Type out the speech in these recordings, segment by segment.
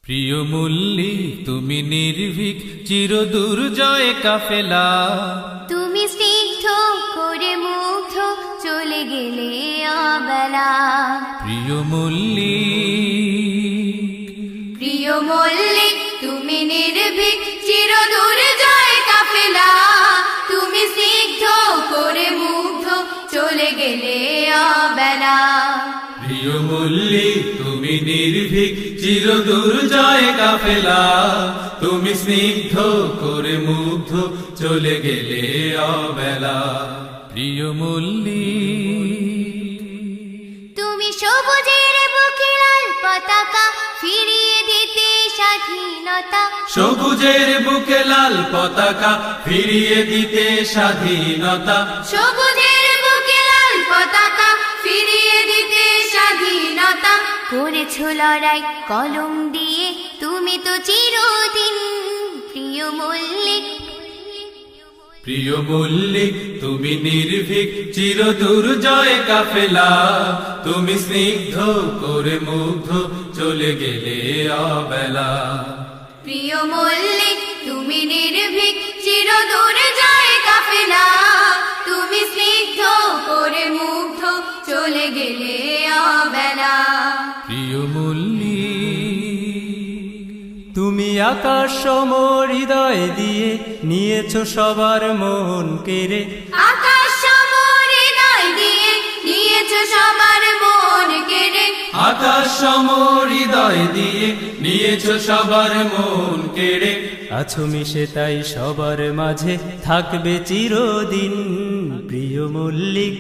প্রিয় মল্লিক তুমি নির্ভীক চিরদুর্জয় কাফেলা, তুমি স্নিগ্ধ করে মুগ্ধ চলে গেলে অবেলা। প্রিয় মল্লিক, প্রিয় মল্লিক তুমি নির্ভীক চিরদুর্জয় কাফেলা, তুমি স্নিগ্ধ করে মুগ্ধ চলে গেলে অবেলা। প্রিয় মল্লিক তুমি নির্ভীক চিরদুর্জয় কাফেলা, তুমি স্নিগ্ধ করে মুগ্ধ চলে গেলে অবেলা। প্রিয় মল্লিক তুমি সবুজের বুকে লাল পতাকা ফিরিয়ে দিতে স্বাধীনতা, সবুজের বুকে লাল পতাকা ফিরিয়ে দিতে স্বাধীনতা, সবুজের বুকে লাল পতাকা ফিরিয়ে দিতে স্বাধীনতা। করেছো লড়াই কলম দিয়ে তুমি তো চিরদিন। প্রিয় মল্লিক, প্রিয় মল্লিক তুমি নির্ভীক চিরদুর্জয় কাফেলা, তুমি স্নিগ্ধ করে মুগ্ধ চলে গেলে অবেলা। প্রিয় মল্লিক তুমি নির্ভীক চিরদুর্জয় কাফেলা, তুমি স্নিগ্ধ করে মুগ্ধ চলে গেলে অবেলা। প্রিয় মল্লিক তুমি আকাশ সম হৃদয় দিয়ে নিয়েছো সবার মন কেড়ে, আকাশ সম হৃদয় দিয়ে নিয়েছো সবার মন কেড়ে, আকাশ সম হৃদয় দিয়ে নিয়েছো সবার মন কেড়ে। আছো মিশে তাই সবার মাঝে থাকবে চিরদিন। প্রিয় মল্লিক,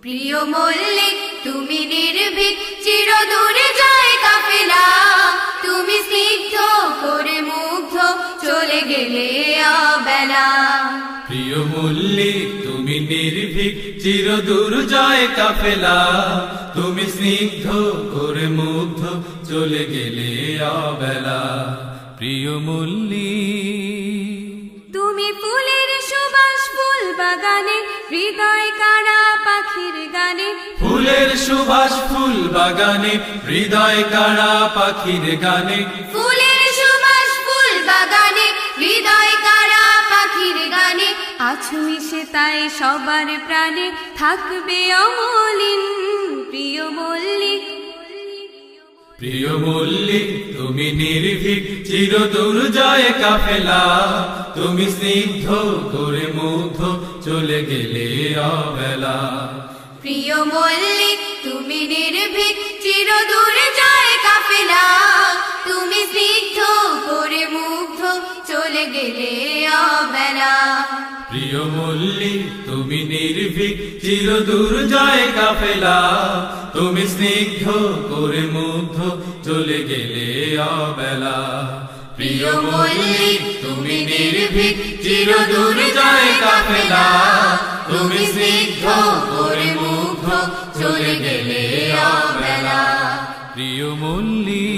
প্রিয় মল্লিক তুমি নির্ভীক চিরদুর্জয় কাফেলা, তুমি স্নিগ্ধ করে মুগ্ধ চলে গেলে অবেলা। প্রিয় মল্লিক তুমি নির্ভীক চিরদুর্জয় কাফেলা, তুমি স্নিগ্ধ করে মুগ্ধ চলে গেলে অবেলা। প্রিয় মল্লিক তুমি ফুলের সুবাস ফুল বাগানে হৃদয় কাড়া পাখির গানে, ফুলের সুবাস ফুল বাগানে হৃদয় কাড়া পাখির গানে, ফুলের সুবাস ফুল বাগানে হৃদয় কাড়া পাখির গানে। আছো মিশে তাই সবার প্রাণে থাকবে অমলিন। প্রিয় মল্লিক, প্রিয় মল্লিক তুমি নির্ভীক চিরদুর্জয় কাফেলা, তুমি স্নিগ্ধ করে মুগ্ধ চলে গেলে অবেলা। প্রিয় মল্লিক তুমি নির্ভীক চিরদুর্জয় কাফেলা, তুমি স্নিগ্ধ করে মুগ্ধ চলে গেলে অবেলা। প্রিয় মল্লিক তুমি নির্ভীক চিরদুর্জয় কাফেলা, তুমি স্নিগ্ধ করে মুগ্ধ চলে গেলে অবেলা। প্রিয় মল্লিক তুমি নির্ভীক চিরদুর্জয় কাফেলা, তুমি স্নিগ্ধ করে মুগ্ধ চলে গেলে অবেলা। প্রিয় মল্লিক।